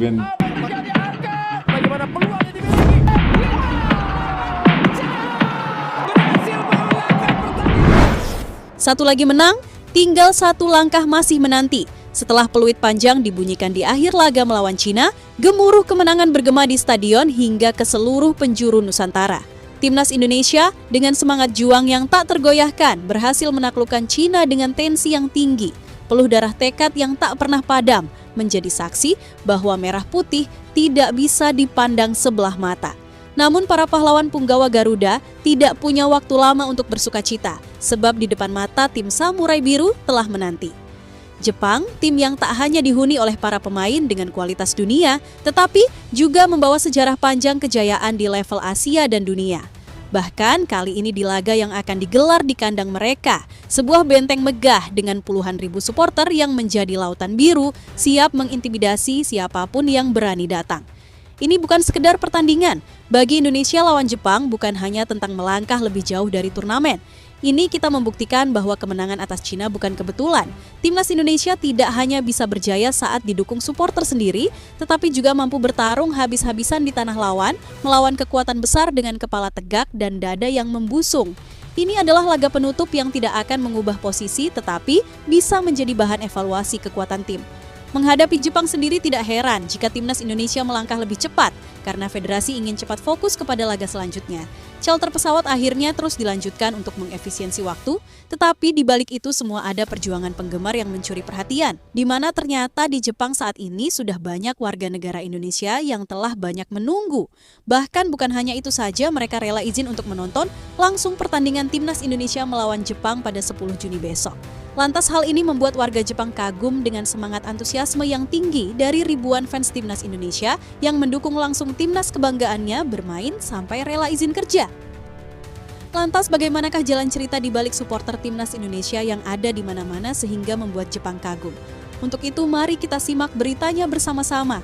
win. Bagaimana peluang yang dimiliki? Berhasil mengalahkan pertandingan. Satu lagi menang, tinggal satu langkah masih menanti. Setelah peluit panjang dibunyikan di akhir laga melawan Cina, gemuruh kemenangan bergema di stadion hingga ke seluruh penjuru Nusantara. Timnas Indonesia dengan semangat juang yang tak tergoyahkan berhasil menaklukkan Cina dengan tensi yang tinggi. Peluh darah tekad yang tak pernah padam menjadi saksi bahwa merah putih tidak bisa dipandang sebelah mata. Namun para pahlawan punggawa Garuda tidak punya waktu lama untuk bersukacita, sebab di depan mata tim Samurai Biru telah menanti. Jepang, tim yang tak hanya dihuni oleh para pemain dengan kualitas dunia, tetapi juga membawa sejarah panjang kejayaan di level Asia dan dunia. Bahkan kali ini di laga yang akan digelar di kandang mereka, sebuah benteng megah dengan puluhan ribu supporter yang menjadi lautan biru, siap mengintimidasi siapapun yang berani datang. Ini bukan sekedar pertandingan, bagi Indonesia lawan Jepang bukan hanya tentang melangkah lebih jauh dari turnamen. Ini kita membuktikan bahwa kemenangan atas Cina bukan kebetulan. Timnas Indonesia tidak hanya bisa berjaya saat didukung supporter sendiri, tetapi juga mampu bertarung habis-habisan di tanah lawan, melawan kekuatan besar dengan kepala tegak dan dada yang membusung. Ini adalah laga penutup yang tidak akan mengubah posisi, tetapi bisa menjadi bahan evaluasi kekuatan tim. Menghadapi Jepang sendiri tidak heran jika timnas Indonesia melangkah lebih cepat karena federasi ingin cepat fokus kepada laga selanjutnya. Charter pesawat akhirnya terus dilanjutkan untuk mengefisiensi waktu, tetapi di balik itu semua ada perjuangan penggemar yang mencuri perhatian, di mana ternyata di Jepang saat ini sudah banyak warga negara Indonesia yang telah banyak menunggu. Bahkan bukan hanya itu saja, mereka rela izin untuk menonton langsung pertandingan timnas Indonesia melawan Jepang pada 10 Juni besok. Lantas hal ini membuat warga Jepang kagum dengan semangat antusiasme yang tinggi dari ribuan fans timnas Indonesia yang mendukung langsung timnas kebanggaannya bermain sampai rela izin kerja. Lantas bagaimanakah jalan cerita di balik supporter timnas Indonesia yang ada di mana-mana sehingga membuat Jepang kagum? Untuk itu mari kita simak beritanya bersama-sama.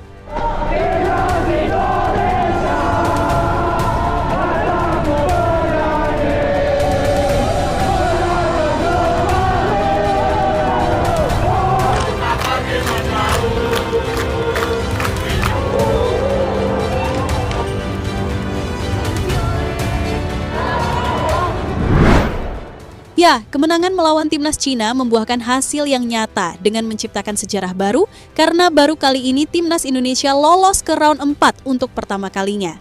Ya, kemenangan melawan timnas Cina membuahkan hasil yang nyata dengan menciptakan sejarah baru karena baru kali ini timnas Indonesia lolos ke round 4 untuk pertama kalinya.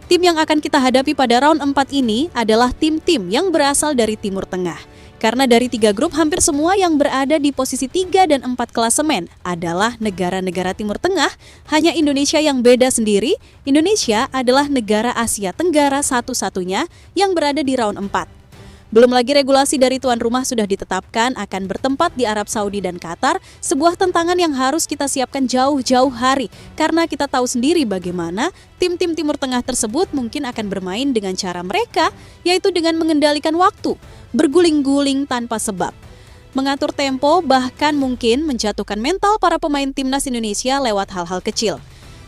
Tim yang akan kita hadapi pada round 4 ini adalah tim-tim yang berasal dari Timur Tengah. Karena dari 3 grup hampir semua yang berada di posisi 3 dan 4 klasemen adalah negara-negara Timur Tengah, hanya Indonesia yang beda sendiri. Indonesia adalah negara Asia Tenggara satu-satunya yang berada di round 4. Belum lagi regulasi dari tuan rumah sudah ditetapkan akan bertempat di Arab Saudi dan Qatar, sebuah tantangan yang harus kita siapkan jauh-jauh hari karena kita tahu sendiri bagaimana tim-tim Timur Tengah tersebut mungkin akan bermain dengan cara mereka, yaitu dengan mengendalikan waktu, berguling-guling tanpa sebab, mengatur tempo, bahkan mungkin menjatuhkan mental para pemain timnas Indonesia lewat hal-hal kecil.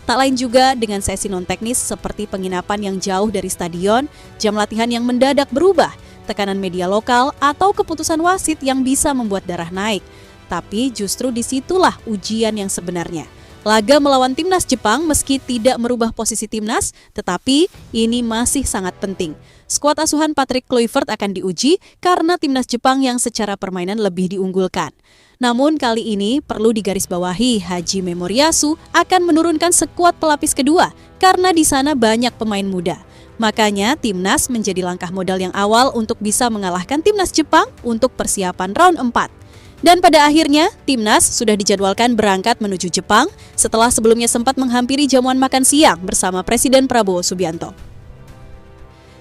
Tak lain juga dengan sesi non-teknis seperti penginapan yang jauh dari stadion, jam latihan yang mendadak berubah, tekanan media lokal, atau keputusan wasit yang bisa membuat darah naik. Tapi justru disitulah ujian yang sebenarnya. Laga melawan timnas Jepang meski tidak merubah posisi timnas, tetapi ini masih sangat penting. Skuad asuhan Patrick Kluivert akan diuji karena timnas Jepang yang secara permainan lebih diunggulkan. Namun kali ini perlu digarisbawahi, Haji Memoriyasu akan menurunkan skuad pelapis kedua karena di sana banyak pemain muda. Makanya timnas menjadi langkah modal yang awal untuk bisa mengalahkan timnas Jepang untuk persiapan round 4. Dan pada akhirnya, timnas sudah dijadwalkan berangkat menuju Jepang setelah sebelumnya sempat menghampiri jamuan makan siang bersama Presiden Prabowo Subianto.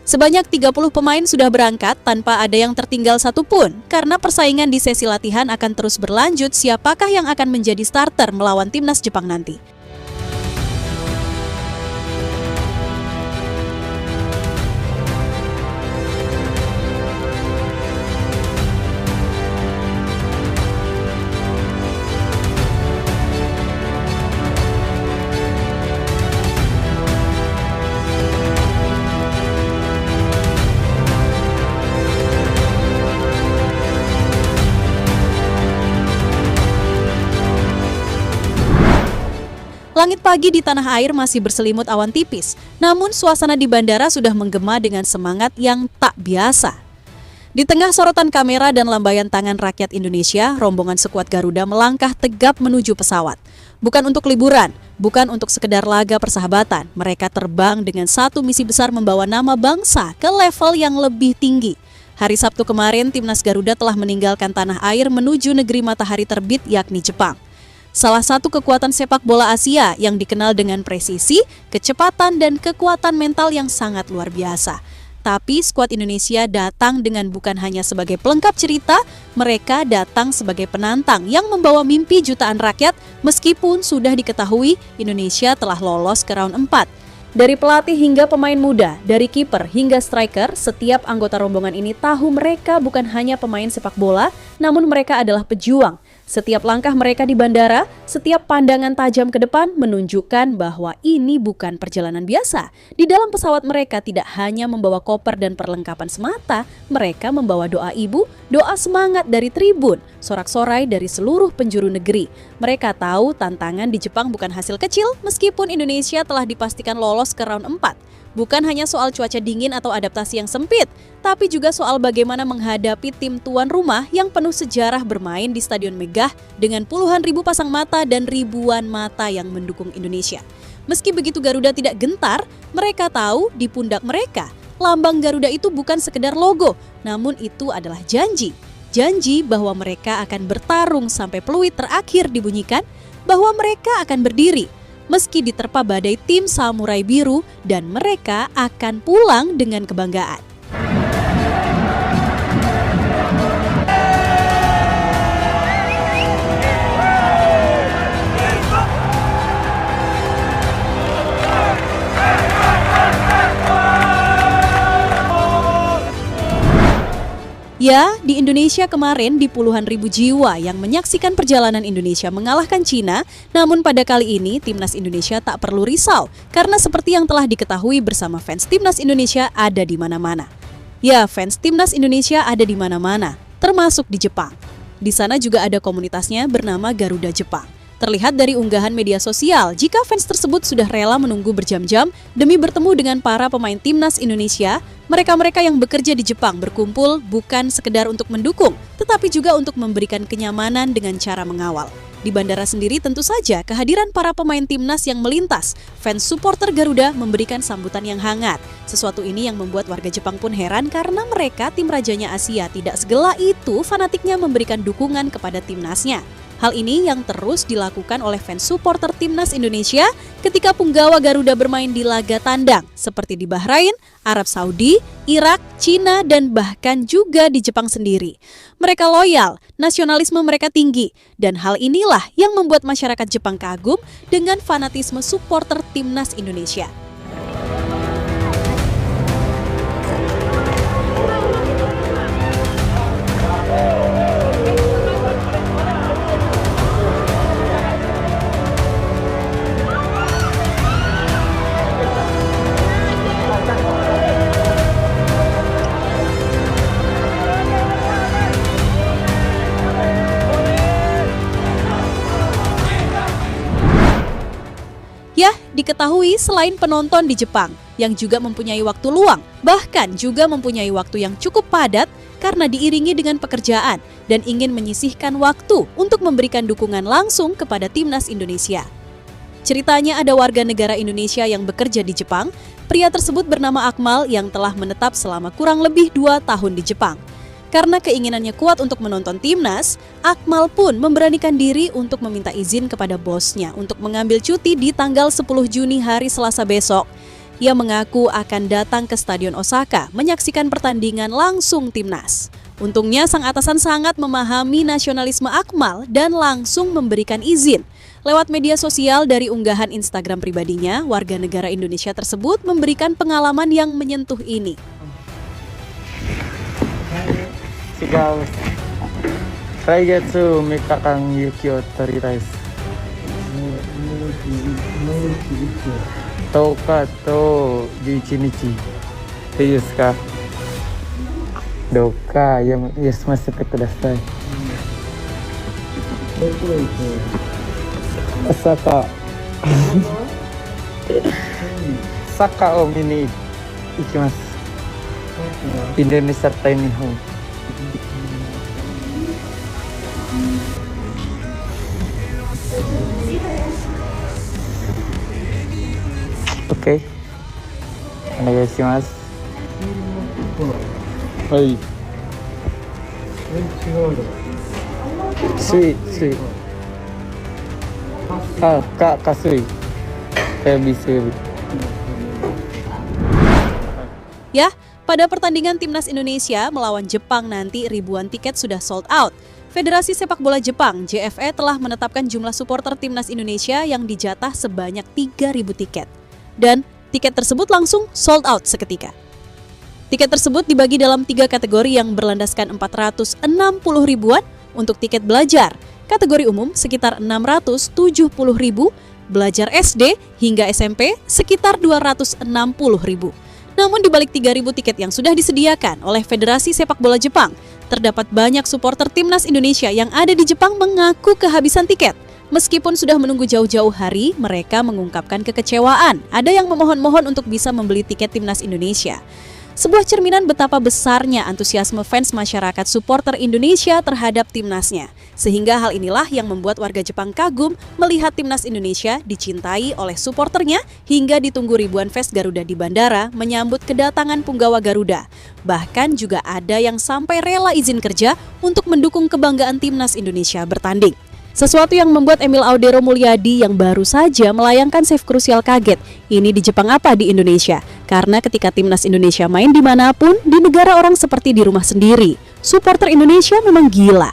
Sebanyak 30 pemain sudah berangkat tanpa ada yang tertinggal satupun karena persaingan di sesi latihan akan terus berlanjut siapakah yang akan menjadi starter melawan timnas Jepang nanti. Langit pagi di tanah air masih berselimut awan tipis, namun suasana di bandara sudah menggema dengan semangat yang tak biasa. Di tengah sorotan kamera dan lambaian tangan rakyat Indonesia, rombongan skuad Garuda melangkah tegap menuju pesawat. Bukan untuk liburan, bukan untuk sekedar laga persahabatan, mereka terbang dengan satu misi besar membawa nama bangsa ke level yang lebih tinggi. Hari Sabtu kemarin, timnas Garuda telah meninggalkan tanah air menuju negeri matahari terbit yakni Jepang. Salah satu kekuatan sepak bola Asia yang dikenal dengan presisi, kecepatan, dan kekuatan mental yang sangat luar biasa. Tapi skuad Indonesia datang dengan bukan hanya sebagai pelengkap cerita, mereka datang sebagai penantang yang membawa mimpi jutaan rakyat meskipun sudah diketahui Indonesia telah lolos ke round 4. Dari pelatih hingga pemain muda, dari kiper hingga striker, setiap anggota rombongan ini tahu mereka bukan hanya pemain sepak bola, namun mereka adalah pejuang. Setiap langkah mereka di bandara, setiap pandangan tajam ke depan menunjukkan bahwa ini bukan perjalanan biasa. Di dalam pesawat mereka tidak hanya membawa koper dan perlengkapan semata, mereka membawa doa ibu, doa semangat dari tribun, sorak-sorai dari seluruh penjuru negeri. Mereka tahu tantangan di Jepang bukan hasil kecil meskipun Indonesia telah dipastikan lolos ke round 4. Bukan hanya soal cuaca dingin atau adaptasi yang sempit, tapi juga soal bagaimana menghadapi tim tuan rumah yang penuh sejarah bermain di Stadion Megah dengan puluhan ribu pasang mata dan ribuan mata yang mendukung Indonesia. Meski begitu Garuda tidak gentar, mereka tahu di pundak mereka, lambang Garuda itu bukan sekedar logo, namun itu adalah janji. Janji bahwa mereka akan bertarung sampai peluit terakhir dibunyikan, bahwa mereka akan berdiri meski diterpa badai tim Samurai Biru dan mereka akan pulang dengan kebanggaan. Ya, di Indonesia kemarin di puluhan ribu jiwa yang menyaksikan perjalanan Indonesia mengalahkan Cina, namun pada kali ini timnas Indonesia tak perlu risau karena seperti yang telah diketahui bersama fans timnas Indonesia ada di mana-mana. Ya, fans timnas Indonesia ada di mana-mana, termasuk di Jepang. Di sana juga ada komunitasnya bernama Garuda Jepang. Terlihat dari unggahan media sosial jika fans tersebut sudah rela menunggu berjam-jam demi bertemu dengan para pemain timnas Indonesia. Mereka-mereka yang bekerja di Jepang berkumpul bukan sekedar untuk mendukung, tetapi juga untuk memberikan kenyamanan dengan cara mengawal. Di bandara sendiri tentu saja kehadiran para pemain timnas yang melintas, fans supporter Garuda memberikan sambutan yang hangat. Sesuatu ini yang membuat warga Jepang pun heran karena mereka tim rajanya Asia tidak segela itu fanatiknya memberikan dukungan kepada timnasnya. Hal ini yang terus dilakukan oleh fans supporter timnas Indonesia ketika punggawa Garuda bermain di laga tandang seperti di Bahrain, Arab Saudi, Irak, Cina, dan bahkan juga di Jepang sendiri. Mereka loyal, nasionalisme mereka tinggi, dan hal inilah yang membuat masyarakat Jepang kagum dengan fanatisme supporter timnas Indonesia. Ya, diketahui selain penonton di Jepang yang juga mempunyai waktu luang, bahkan juga mempunyai waktu yang cukup padat karena diiringi dengan pekerjaan dan ingin menyisihkan waktu untuk memberikan dukungan langsung kepada timnas Indonesia. Ceritanya ada warga negara Indonesia yang bekerja di Jepang. Pria tersebut bernama Akmal yang telah menetap selama kurang lebih 2 tahun di Jepang. Karena keinginannya kuat untuk menonton timnas, Akmal pun memberanikan diri untuk meminta izin kepada bosnya untuk mengambil cuti di tanggal 10 Juni hari Selasa besok. Ia mengaku akan datang ke Stadion Osaka menyaksikan pertandingan langsung timnas. Untungnya sang atasan sangat memahami nasionalisme Akmal dan langsung memberikan izin. Lewat media sosial dari unggahan Instagram pribadinya, warga negara Indonesia tersebut memberikan pengalaman yang menyentuh ini. 違う。来月3日間雪を取りたいです。10日と11日でいいですか？どうか休ませてください。どこ行く？大阪。Saka om ini ikimasu. Indonesia Tiny Home. Oke. Onegaishimasu. Hai. Sui. Kasui. Bisa. Ya, pada pertandingan Timnas Indonesia melawan Jepang nanti ribuan tiket sudah sold out. Federasi Sepak Bola Jepang, JFE, telah menetapkan jumlah supporter Timnas Indonesia yang dijatah sebanyak 3.000 tiket. Dan tiket tersebut langsung sold out seketika. Tiket tersebut dibagi dalam 3 kategori yang berlandaskan 460 ribuan untuk tiket belajar, kategori umum sekitar 670 ribu, belajar SD hingga SMP sekitar 260 ribu. Namun di balik 3.000 tiket yang sudah disediakan oleh Federasi Sepak Bola Jepang, terdapat banyak supporter Timnas Indonesia yang ada di Jepang mengaku kehabisan tiket. Meskipun sudah menunggu jauh-jauh hari, mereka mengungkapkan kekecewaan. Ada yang memohon-mohon untuk bisa membeli tiket Timnas Indonesia. Sebuah cerminan betapa besarnya antusiasme fans masyarakat supporter Indonesia terhadap timnasnya. Sehingga hal inilah yang membuat warga Jepang kagum melihat timnas Indonesia dicintai oleh supporternya hingga ditunggu ribuan fans Garuda di bandara menyambut kedatangan punggawa Garuda. Bahkan juga ada yang sampai rela izin kerja untuk mendukung kebanggaan timnas Indonesia bertanding. Sesuatu yang membuat Emil Audero Mulyadi yang baru saja melayangkan save krusial kaget. Ini di Jepang apa di Indonesia? Karena ketika timnas Indonesia main dimanapun, di negara orang seperti di rumah sendiri. Supporter Indonesia memang gila.